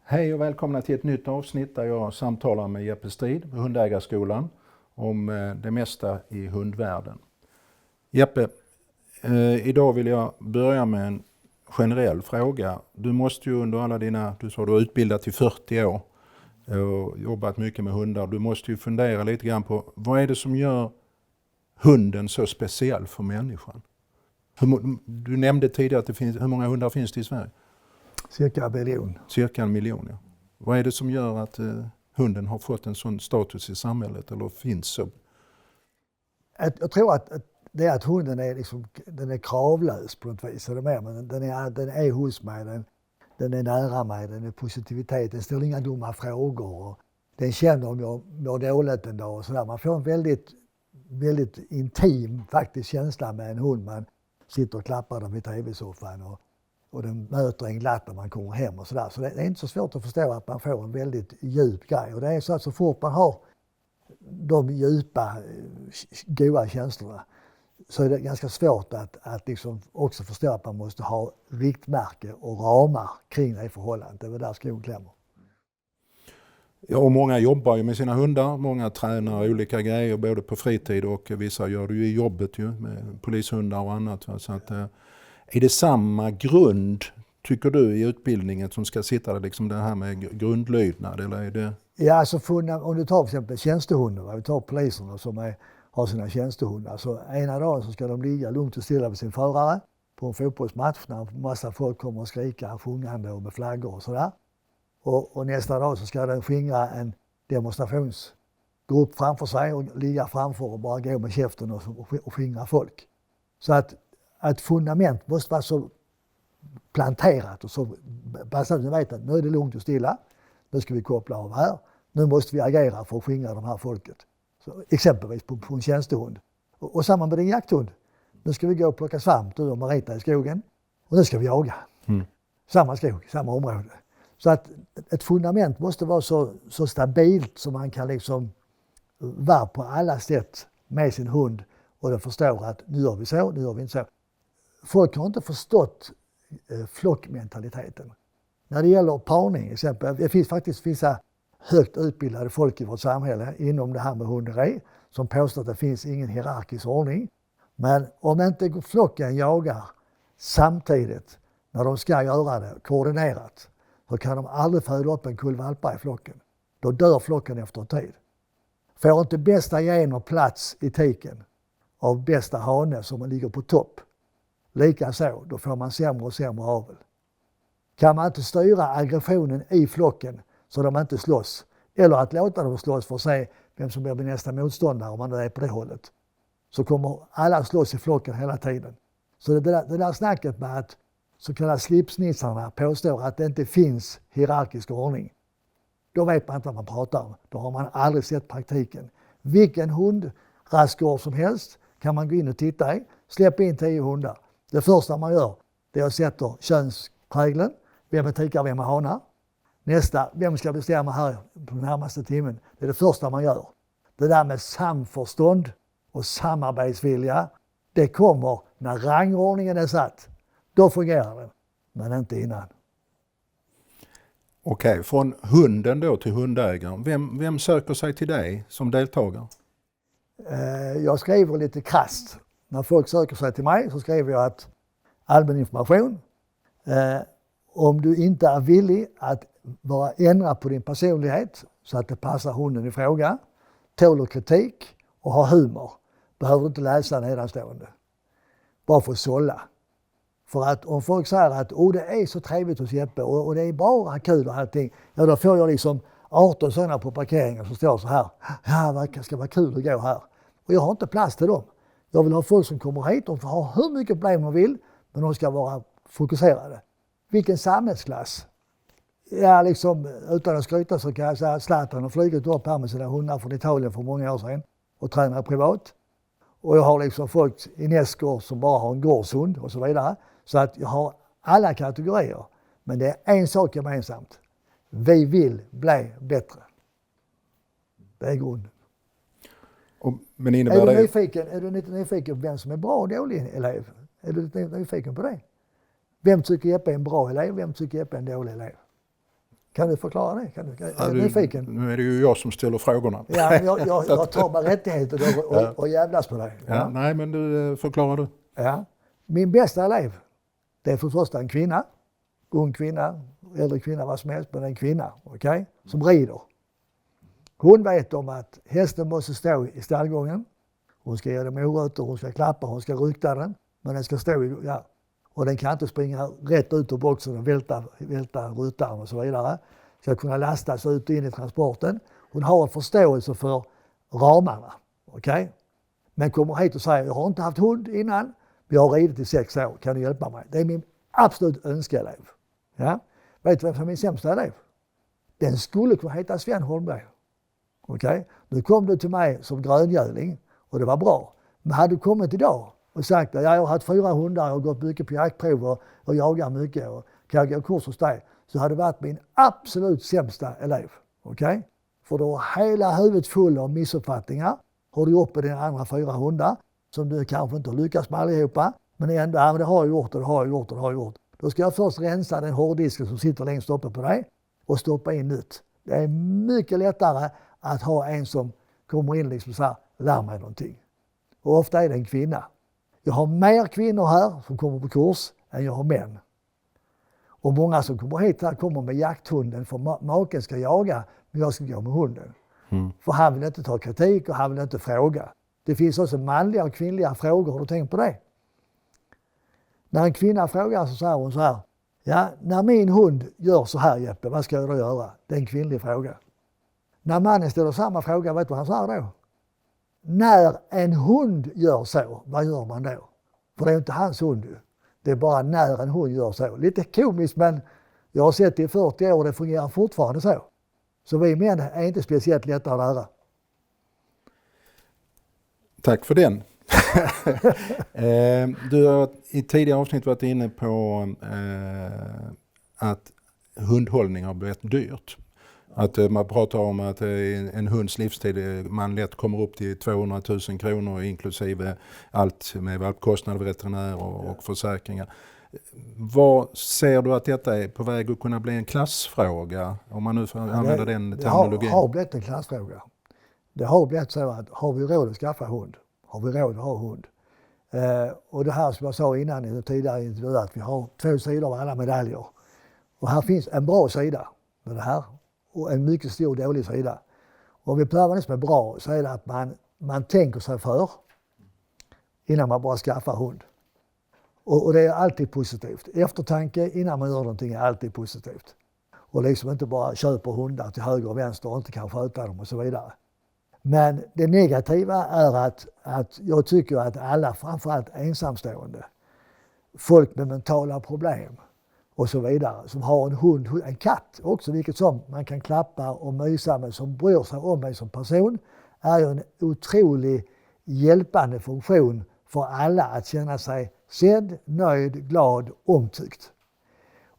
Hej och välkomna till ett nytt avsnitt där jag samtalar med Jeppe Strid, Hundägarskolan, om det mesta i hundvärlden. Jeppe, idag vill jag börja med en generell fråga. Du måste ju under alla du har utbildat i 40 år och jobbat mycket med hundar. Du måste ju fundera lite grann på vad är det som gör hunden så speciell för människan? Du nämnde tidigare att hur många hundar finns det i Sverige? Cirka 1 miljon. Cirka 1 miljon, ja. Vad är det som gör att hunden har fått en sån status i samhället eller finns så? Jag tror att det är att hunden är, den är kravlös på något vis. Den är hos mig, den är nära mig, den är positivitet, den ställer inga dumma frågor. Den känner om jag mår dåligt en dag och sådär. Man får en väldigt intim faktiskt känsla med en hund. Man sitter och klappar dem i tv-soffan och den möter en glatt när man kommer hem och sådär. Så det är inte så svårt att förstå att man får en väldigt djup grej. Och det är så att så fort man har de djupa, goda känslorna så är det ganska svårt att liksom också förstå att man måste ha riktmärke och ramar kring det förhållandet. Det är väl där skon klämmer. Ja, och många jobbar ju med sina hundar. Många tränar olika grejer både på fritid och vissa gör det ju i jobbet ju, med polishundar och annat. Så att, är det samma grund, tycker du, i utbildningen som ska sitta där, liksom det här med grundlydnad? Eller är det... Ja, alltså om du tar till exempel tjänstehundar, vi tar poliserna som har sina tjänstehundar. Så ena dagen så ska de ligga lugnt och stilla med sin förare på en fotbollsmatch när en massa folk kommer och skrika, sjungande och med flaggor och sådär. Och nästa dag så ska den skingra en demonstrationsgrupp framför sig och ligga framför och bara gå med käften och skingra folk. Så att ett fundament måste vara så planterat och så passat. Nu vet att nu är det lugnt och stilla. Nu ska vi koppla av här. Nu måste vi agera för att skingra de här folket. Så, exempelvis på en tjänstehund. Och samma med din jakthund. Nu ska vi gå och plocka svamp, du och Marita i skogen. Och nu ska vi jaga. Samma skog, samma område. Så att ett fundament måste vara så stabilt som man kan liksom vara på alla sätt med sin hund. Och den förstår att nu gör vi så, nu gör vi inte så. Folk har inte förstått flockmentaliteten. När det gäller parning exempel, det finns faktiskt vissa högt utbildade folk i vårt samhälle inom det här med hunderi som påstår att det finns ingen hierarkisk ordning. Men om inte flocken jagar samtidigt när de ska göra det koordinerat så kan de aldrig föda upp en kull valpar i flocken. Då dör flocken efter en tid. Får inte bästa gener plats i tiken av bästa hane som ligger på topp, likaså, då får man sämre och sämre avel. Kan man inte styra aggressionen i flocken så de inte slåss, eller att låta dem slåss för att se vem som blir nästa motståndare om man är på det hållet, så kommer alla slåss i flocken hela tiden. Så det där snacket med att så kallade slipsnissarna påstår att det inte finns hierarkisk ordning, då vet man inte vad man pratar om. Då har man aldrig sett praktiken. Vilken hundrastgård som helst kan man gå in och titta i. Släpp in 10 hundar. Det första man gör det är att sätta könsprägeln. Vem är tikar, vem är hanar? Nästa, vem ska bestämma här på den närmaste timmen? Det är det första man gör. Det där med samförstånd och samarbetsvilja, det kommer när rangordningen är satt. Då fungerar det, men inte innan. Okej, från hunden då till hundägaren. Vem söker sig till dig som deltagare? Jag skriver lite krasst. När folk söker sig till mig så skriver jag att allmän information. Om du inte är villig att ändra på din personlighet så att det passar hunden i fråga, tåler kritik och har humor, behöver du inte läsa nedanstående. Bara för att sålla. För att om folk säger att det är så trevligt hos Jeppe och det är bara kul och allting, ja då får jag liksom 18 sådana på parkeringen som står så här. Ja, det ska vara kul att gå här. Och jag har inte plats till dem. Jag vill ha folk som kommer hit, de får ha hur mycket problem de vill, men de ska vara fokuserade. Vilken samhällsklass? Ja, liksom, utan att skryta så kan jag säga att Zlatan har flugit upp här med sina hundar från Italien för många år sedan och tränar privat. Och jag har liksom folk i Näsgård som bara har en gårdshund och så vidare. Så att jag har alla kategorier. Men det är en sak gemensamt. Vi vill bli bättre. Det är grunden. Men innebär är du lite nyfiken på vem som är bra och dålig elev? Är du lite nyfiken på det? Vem tycker Jeppe är en bra elev? Vem tycker Jeppe är en dålig elev? Kan du förklara det? Är du nyfiken? Nu är det ju jag som ställer frågorna. Ja, jag tar mig rättigheter och jävlas på dig. Ja, nej, men du förklarar du. Ja. Min bästa elev, det är för första en kvinna. Ung kvinna, äldre kvinna, vad som helst, men en kvinna, okej? Som rider. Hon vet om att hästen måste stå i stallgången. Hon ska ge den morötter, hon ska klappa, hon ska rykta den. Men den ska stå i, ja. Och den kan inte springa rätt ut ur boxen och välta rutan och så vidare. Ska kunna lastas ut och in i transporten. Hon har en förståelse för ramarna, okej? Men kommer hit och säger, jag har inte haft hund innan, men jag har ridit i 6 år, kan du hjälpa mig? Det är min absolut önskeelev. Ja? Vet du vem som är min sämsta elev? Den skulle kunna heta Sven Holmberg. Okej? Nu kom du till mig som gröngöling och det var bra. Men hade du kommit idag och sagt att jag har haft 4 hundar och gått mycket på jaktprov och jagar mycket och kan gå kurs hos dig, så hade det varit min absolut sämsta elev. Okej? För då har hela huvudet full av missuppfattningar. Har du gjort på dina andra 4 hundar som du kanske inte lyckas med allihopa, men ändå, ja, men det har jag gjort och det har jag gjort och det har jag gjort. Då ska jag först rensa den hårddisken som sitter längst uppe på dig och stoppa in nytt. Det är mycket lättare att ha en som kommer in liksom så här, lär mig någonting. Och ofta är det en kvinna. Jag har mer kvinnor här som kommer på kurs än jag har män. Och många som kommer hit här kommer med jakthunden för maken ska jaga, men jag ska gå med hunden. För han vill inte ta kritik och han vill inte fråga. Det finns också manliga och kvinnliga frågor, har du tänkt på det? När en kvinna frågar så säger hon så här, ja, när min hund gör så här Jeppe, vad ska jag då göra? Det är en kvinnlig fråga. När mannen ställer samma fråga, vet du vad han säger då? När en hund gör så, vad gör man då? För det är inte hans hund ju. Det är bara när en hund gör så. Lite komiskt, men jag har sett det i 40 år och det fungerar fortfarande så. Så vi män är inte speciellt lätta att lära. Tack för den. Du har i tidigare avsnitt varit inne på att hundhållning har blivit dyrt. Att man pratar om att en hunds livstid man lätt kommer upp till 200 000 kronor inklusive allt med valpkostnader, veterinär och försäkringar. Vad ser du att detta är på väg att kunna bli en klassfråga? Om man nu får använda den terminologin. Det har blivit en klassfråga. Det har blivit så att har vi råd att skaffa hund? Har vi råd att ha hund? Och det här som jag sa innan i den tidigare intervjun, att vi har 2 sidor av alla medaljer. Och här finns en bra sida med det här och en mycket stor dålig sida. Och om vi prövar det som är bra så är det att man tänker sig för innan man bara skaffar hund. Och det är alltid positivt. Eftertanke innan man gör någonting är alltid positivt. Och liksom inte bara köper hundar till höger och vänster och inte kan sköta dem och så vidare. Men det negativa är att jag tycker att alla, framförallt ensamstående, folk med mentala problem och så vidare, som har en hund, en katt också, vilket som man kan klappa och mysa med, som bryr sig om mig som person, är ju en otrolig hjälpande funktion för alla att känna sig sedd, nöjd, glad, omtyckt.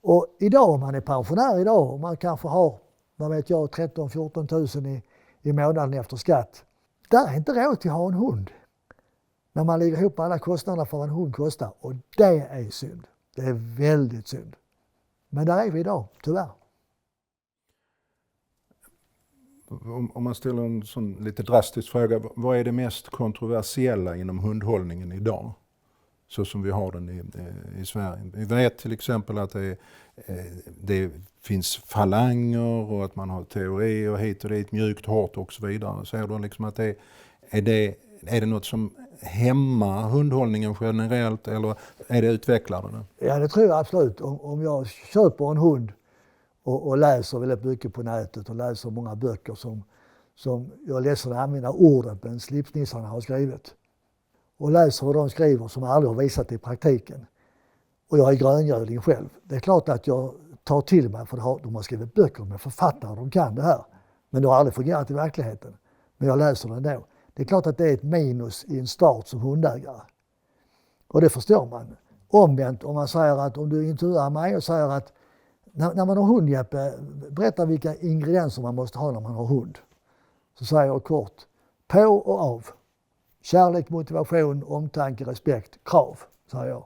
Och idag om man är pensionär idag och man kanske har, vad vet jag, 13-14 000 i månaden efter skatt. Där är inte råd till att ha en hund. När man lägger ihop alla kostnader för vad en hund kostar. Och det är synd. Det är väldigt synd. Men där är vi idag, tyvärr. Om man ställer en sån lite drastisk fråga, vad är det mest kontroversiella inom hundhållningen idag? Så som vi har den i Sverige. Vi vet till exempel att det finns falanger och att man har teorier hit och dit, mjukt, hårt och så vidare. Säger du liksom att är det något som hämmar hundhållningen generellt eller är det utvecklande? Ja, det tror jag absolut. Om jag köper en hund och läser väldigt mycket på nätet och läser många böcker som jag läser och använder orden på en slipsnissarna har skrivit. Och läser vad de skriver som aldrig har visat i praktiken. Och jag är gröngöling själv. Det är klart att jag tar till mig, för de har skrivit böcker med författare, de kan det här. Men det har aldrig fungerat i verkligheten. Men jag läser den då. Det är klart att det är ett minus i en start som hundägare. Och det förstår man. Omvänt, om man säger att, om du intervjuar mig och säger att när man har hund, Jeppe, berätta vilka ingredienser man måste ha när man har hund. Så säger jag kort, på och av. Kärlek, motivation, omtanke, respekt, krav, säger jag.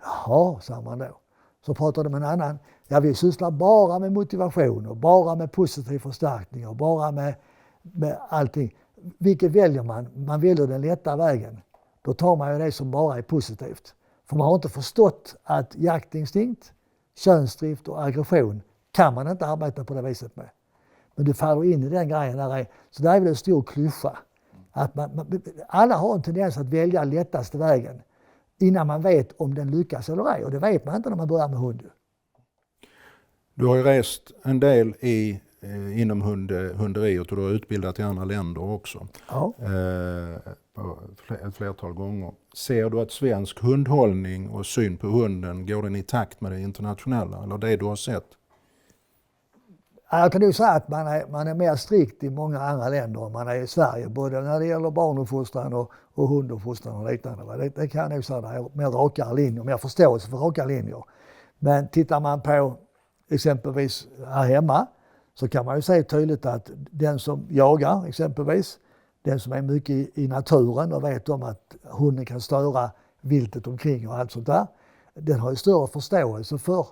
Jaha, säger man då. Så pratar du med en annan. Ja, vi sysslar bara med motivation och bara med positiv förstärkning och bara med allting. Vilket väljer man? Man väljer den lätta vägen. Då tar man ju det som bara är positivt. För man har inte förstått att jaktinstinkt, könsdrift och aggression kan man inte arbeta på det viset med. Men du faller in i den grejen där. Så det är väl en stor klyscha. Att alla har en tendens att välja lättaste vägen innan man vet om den lyckas eller ej. Och det vet man inte när man börjar med hund. Du har ju rest en del inom hunderiet och du har utbildat i andra länder också. Ja. Ett flertal gånger. Ser du att svensk hundhållning och syn på hunden går den i takt med det internationella eller det du har sett? Jag kan ju säga att man är mer strikt i många andra länder än man är i Sverige. Både när det gäller barnuppfostran och hunduppfostran och liknande. Det kan jag nog säga, det är mer rakare linjer, mer förståelse för raka linjer. Men tittar man på exempelvis här hemma så kan man ju se tydligt att den som jagar exempelvis, den som är mycket i naturen och vet om att hunden kan störa viltet omkring och allt sånt där, den har ju större förståelse för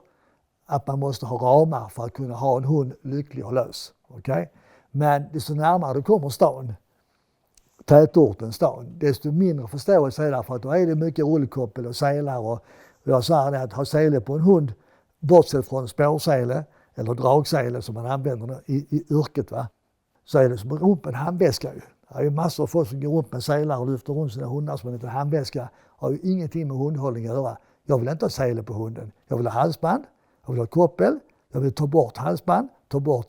att man måste ha ramar för att kunna ha en hund lycklig och lös. Okay? Men desto närmare du kommer stan, tätorten stan, desto mindre förståelse är det, för att då är det mycket rullkoppel och selar. Och jag sa det, att ha sele på en hund, bortsett från spårsele eller dragsele som man använder i yrket, va? Så är det som att gå runt med en handväska. Det är ju massor av folk som går runt med selar och lyfter runt sina hundar som en liten handväska. Har ju ingenting med hundhållning att göra. Jag vill inte ha sele på hunden. Jag vill ha halsband, jag vill ha koppel, jag vill ta bort halsband, ta bort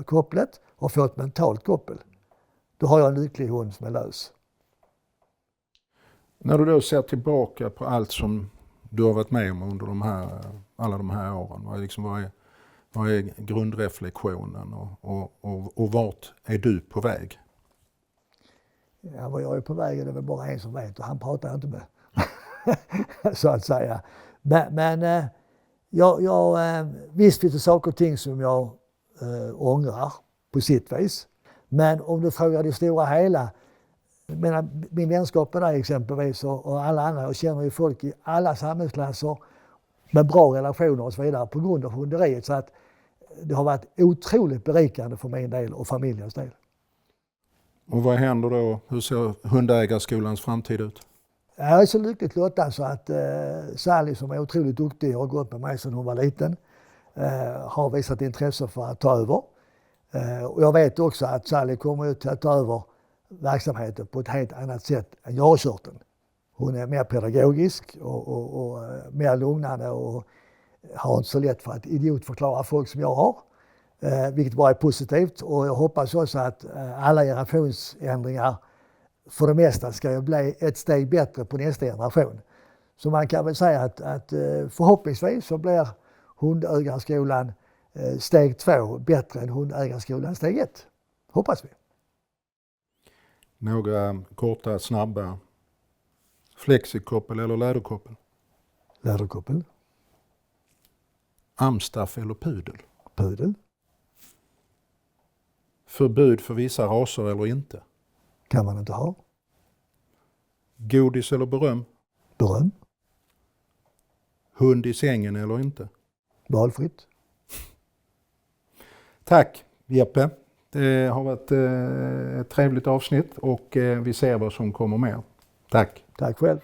kopplet och få ett mentalt koppel. Då har jag en lycklig hund som är lös. När du då ser tillbaka på allt som du har varit med om under alla de här åren, vad är grundreflektionen och vart är du på väg? Ja, vad jag är på väg är det väl bara en som vet och han pratar inte med. Så att säga. Men visst finns det saker och ting som jag ångrar på sitt vis. Men om du frågar det stora hela, min vänskap med dig exempelvis och alla andra, jag känner ju folk i alla samhällsklasser med bra relationer och så vidare på grund av hunderiet. Så att det har varit otroligt berikande för min del och familjens del. Och vad händer då? Hur ser hundägarskolans framtid ut? Jag är så lyckligt lottad så att Sally, som är otroligt duktig och har gått med mig sedan hon var liten, har visat intresse för att ta över. Och jag vet också att Sally kommer ut att ta över verksamheten på ett helt annat sätt än jag har kört den. Hon är mer pedagogisk och mer lugnande och har inte så lätt för att idiotförklara folk som jag har. Vilket bara är positivt, och jag hoppas också att alla generationsändringar för det mesta ska bli ett steg bättre på nästa generation. Så man kan väl säga att förhoppningsvis så blir hundägarskolan steg 2 bättre än hundägarskolan steg 1. Hoppas vi. Några korta, snabba. Flexikoppel eller läderkoppel? Läderkoppel. Amstaff eller pudel? Pudel. Förbud för vissa raser eller inte? Kan man inte ha. Godis eller beröm? Beröm. Hund i sängen eller inte? Valfritt. Tack Jeppe. Det har varit ett trevligt avsnitt och vi ser vad som kommer mer. Tack. Tack själv.